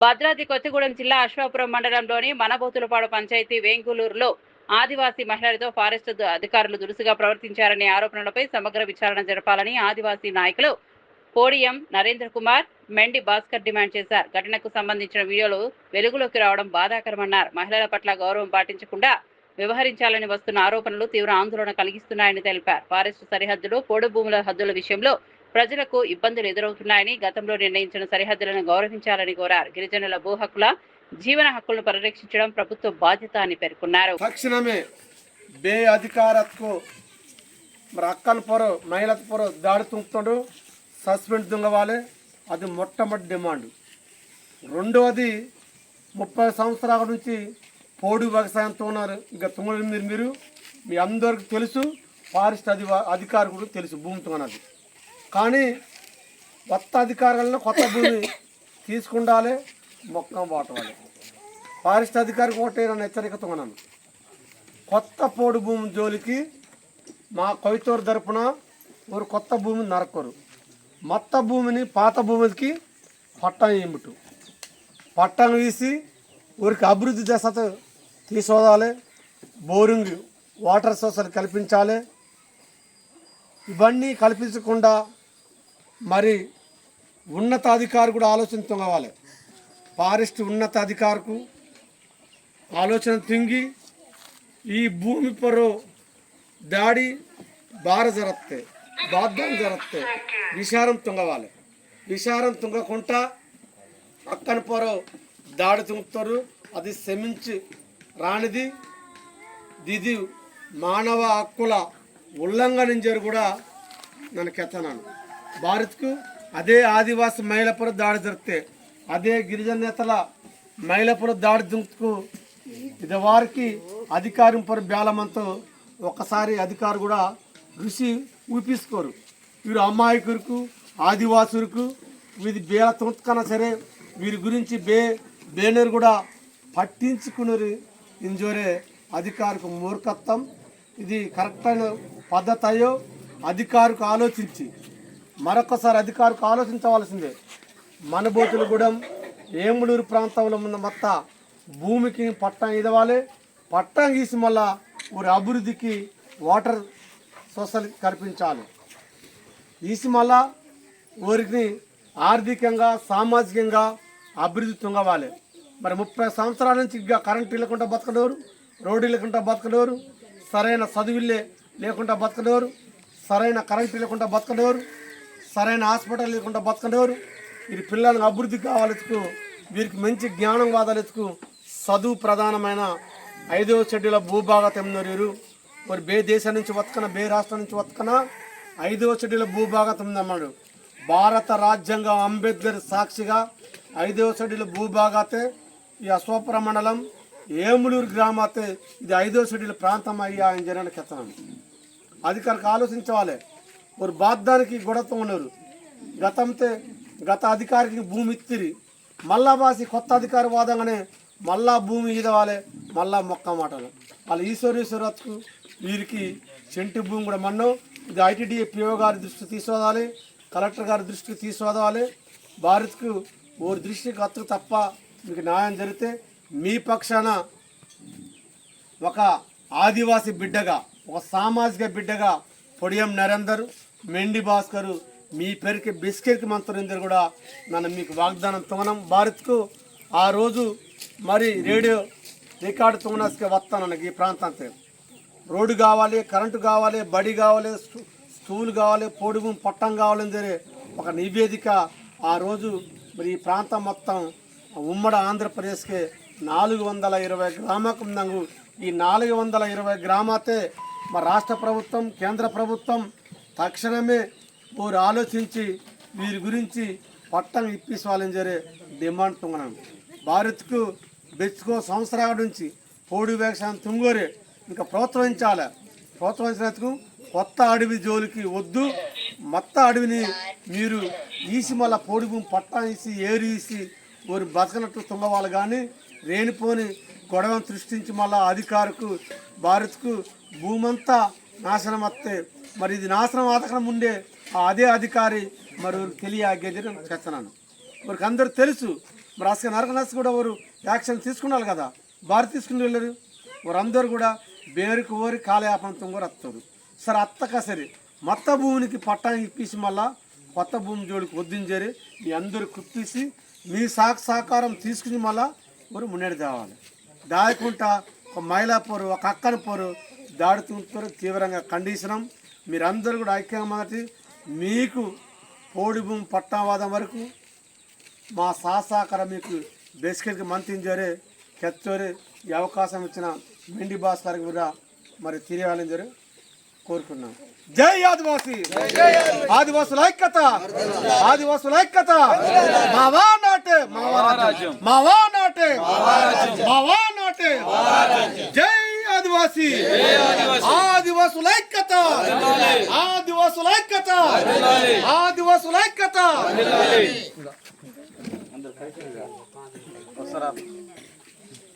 భద్రాద్రి కొత్తగూడెం జిల్లా అశ్వాపురం మండలంలోని మనబోతులపాడు పంచాయతీ వేంగులూరులో ఆదివాసీ మహిళలతో ఫారెస్ట్ అధికారులు దురుసుగా ప్రవర్తించారనే ఆరోపణలపై సమగ్ర విచారణ జరపాలని ఆదివాసీ నాయకులు పోడియం నరేంద్ర కుమార్, మెండి భాస్కర్ డిమాండ్ చేశారు. ఘటనకు సంబంధించిన వీడియోలు వెలుగులోకి రావడం బాధాకరమన్నారు. మహిళల పట్ల గౌరవం పాటించకుండా వ్యవహరించాలని వస్తున్న ఆరోపణలు తీవ్ర ఆందోళన కలిగిస్తున్నాయని తెలిపారు. ఫారెస్ట్ సరిహద్దులు, పోడు భూముల హద్దుల విషయంలో ప్రజలకు ఇబ్బందులు ఎదురవుతున్నాయని, గతంలో నిర్ణయించిన సరిహద్దులను గౌరవించాలని కోరారు. గిరిజనుల భూ హక్కుల, జీవన హక్కులను పరిరక్షించడం ప్రభుత్వ బాధ్యత అని పేర్కొన్నారు. తక్షణమే బే అధికారకు అక్కల పొర మహిళల పొర దాడి తుంపుతాడు, సస్పెండ్ దుంగవాలి. అది మొట్టమొదటి డిమాండ్. రెండవది 30 సంవత్సరాల నుంచి పోడు వ్యవసాయంతో ఉన్నారు. ఇక తుంగలు మీరు మీ అందరికి తెలుసు, ఫారెస్ట్ అధికారులు తెలుసు భూమితో అన్నది. కానీ కొత్త అధికారులను కొత్త భూమి తీసుకుండాలి, మొక్కం వాటాలి. ఫారెస్ట్ అధికారికి ఒకటే నన్ను హెచ్చరికతో ఉన్నాను, కొత్త పోడు భూమి జోలికి మా కొయ్తూరు తరపున ఒక కొత్త భూమిని నరకరు. మొత్త భూమిని పాత భూమికి పట్టం ఇమ్ముటు పట్టం వేసి ఊరికి అభివృద్ధి దశ తీసుకోవాలి. బోరింగ్ వాటర్ సోర్సులు కల్పించాలి. ఇవన్నీ కల్పించకుండా మరి ఉన్నతాధికారి కూడా ఆలోచన కావాలి. ఫారెస్ట్ ఉన్నతాధికారికి ఆలోచన తింగి ఈ భూమి పొర దాడి బార జరగతే, బాధ్యం జరగతే, విషారం తుంగవాలి. విషారం తుంగకుండా అక్కన పొర దాడి తుంగుతారు. అది శ్రమించి రానిది. ఇది మానవ హక్కుల ఉల్లంఘనించారు కూడా నన్ను కెత్తనాను. భారత్కు అదే ఆదివాసి మహిళపుర దాడి జరిగితే, అదే గిరిజన నేతల మహిళపుర దాడి దుంకు ఇది వారికి అధికారం పొర బేలమంతో ఒక్కసారి అధికారు కూడా రుచి ఊపిసుకోరు. వీరు అమాయకులకు, ఆదివాసులకు వీరి బేల తుంకన్నా సరే వీరి గురించి బేనరు కూడా పట్టించుకున్నారు. ఇంజోరే అధికారికి మూర్ఖత్వం. ఇది కరెక్ట్ అయిన పద్ధతి అయ్యో అధికారికి ఆలోచించి మరొకసారి అధికారికి ఆలోచించవలసిందే. మనబోతులగూడెం, ఏములూరు ప్రాంతంలో ఉన్న మొత్తం భూమికి పట్టం ఇవ్వాలి. పట్టం గీసి మళ్ళా ఊరి అభివృద్ధికి వాటర్ సోర్సులు కల్పించాలి. ఈసి మళ్ళా ఊరికి ఆర్థికంగా, సామాజికంగా అభివృద్ధి తుంగవాలి. మరి 30 సంవత్సరాల నుంచి ఇంకా కరెంటు లేకుండా బతకలేరు, రోడ్డు లేకుండా బతకలేరు, సరైన చదువులే లేకుండా బతకలేరు, సరైన కరెంటు లేకుండా బతకలేరు, సరైన హాస్పిటల్ లేకుండా బతకలేరు. వీరి పిల్లలకు అభివృద్ధి కావాలెత్తుకు, వీరికి మంచి జ్ఞానం వాదాలెత్తుకు చదువు ప్రధానమైన 5వ షెడ్యూల భూభాగం వీరు మరి బే దేశం నుంచి బతకన, బే రాష్ట్రం నుంచి బతకన 5వ షెడ్యూల భూభాగం ఉందన్నాడు. భారత రాజ్యాంగం అంబేద్కర్ సాక్షిగా 5వ షెడ్యూల భూభాగతే ఈ అశ్వాపురం మండలం ఏములూరు గ్రామాతే ఇది 5వ షెడ్యూల్ ప్రాంతం అయ్యా అని జరిగిన కెత్తనాను. అధికారికి ఆలోచించాలి. ఒక బాధ్యానికి గొడవతో ఉన్నారు. గత అధికారికి భూమి ఇత్తిరి, మళ్ళా బాసి కొత్త అధికారి వాదంగానే మళ్ళా భూమి ఈదవాలి, మళ్ళా మొక్క మాటలు. వాళ్ళ ఈశ్వరేశ్వరత్కు వీరికి చెంటి భూమి కూడా మన్నో. ఇది ఐటీడీఏ పిఓ గారి దృష్టికి తీసుకోవాలి, కలెక్టర్ గారి దృష్టికి తీసుకోవాలి. భారత్కు ఓరి దృష్టికి అత్తు తప్ప మీకు న్యాయం జరిగితే మీ పక్షాన ఒక ఆదివాసీ బిడ్డగా, ఒక సామాజిక బిడ్డగా పొడియం నరేందర్, మెండి భాస్కర్ మీ పేరుకి బిస్కెట్కి మంత్రులందరూ కూడా నన్ను మీకు వాగ్దానం తోనం. భారత్కు ఆ రోజు మరి రేడియో రికార్డు తోనస్కే వస్తాను. నాకు ఈ ప్రాంతానికి రోడ్డు కావాలి, కరెంటు కావాలి, బడి కావాలి, స్కూల్ కావాలి, పొడుగు పట్టం కావాలని సరే ఒక నివేదిక ఆ రోజు మరి ఈ ప్రాంతం మొత్తం ఉమ్మడి ఆంధ్రప్రదేశ్కి 420 గ్రామాలకు ఉందంగు. ఈ 420 గ్రామాతే మా రాష్ట్ర ప్రభుత్వం, కేంద్ర ప్రభుత్వం తక్షణమే ఊరు ఆలోచించి వీరి గురించి పట్టం ఇప్పించాలని సరే డిమాండ్ తుంగనాను. భారత్కు బెచ్చుకో సంవత్సరాల నుంచి పోడు వ్యవసాయం తుంగోరే ఇంకా ప్రోత్సహించాలి. ప్రోత్సహించినందుకు కొత్త అడవి జోలికి వద్దు. మొత్తం అడవిని మీరు ఈసి మళ్ళీ పోడి భూమి పట్టం ఇసి ఏరు ఇసి ఊరి బతకనట్టు తుంగవాలి. కానీ రేణిపోని గొడవను సృష్టించి మళ్ళీ అధికారుకు భారత్కు భూమంతా నాశనం వస్తే మరి ఇది నాశనం ఆతకడం ఉండే అదే అధికారి మరి తెలియ గెజరని చెప్తున్నాను. వారికి అందరూ తెలుసు మరి అసలు నరకనర్స్ కూడా వారు యాక్షన్ తీసుకున్నారు కదా, భారీ తీసుకుని వెళ్ళారు. వారందరూ కూడా బేరుకు ఓరి కాలయాపంతో కూడా వస్తారు. సరే అత్తక సరే మొత్త భూమికి పట్టానికి ఇప్పించి మళ్ళా కొత్త భూమి జోడికి వద్దించేరి మీ అందరూ కుప్పిసి మీ సహకారం తీసుకుని మళ్ళా వారు మున్నడి తేవాలి. దాయకుండా ఒక మహిళా పోరు, ఒక అక్కన పోరు దాడుతుంటారు. తీవ్రంగా ఖండిస్తున్నాం. మీరందరూ కూడా ఐక్యంగా మొదటి మీకు పోడి భూమి పట్టావాదం వరకు మా సహకారం మీకు బేసికల్గా మంత్రించారే కెచ్చోరే ఈ అవకాశం ఇచ్చిన మెండి భాస్కర్ కూడా మరి తిరిగాలని జరి కోరుకున్నాం. జై ఆదివాసి, ఆదివాసుల ఐక్యత, ఆదివాసుల ఐక్యత. మావా నాటే, మావా నాటే, మావా నాటే. జై ఆదివాసి, ఆదివాసుల ఐక్యత, ఆదివాసుల ఐక్యత, ఆదివాసుల ఐక్యత.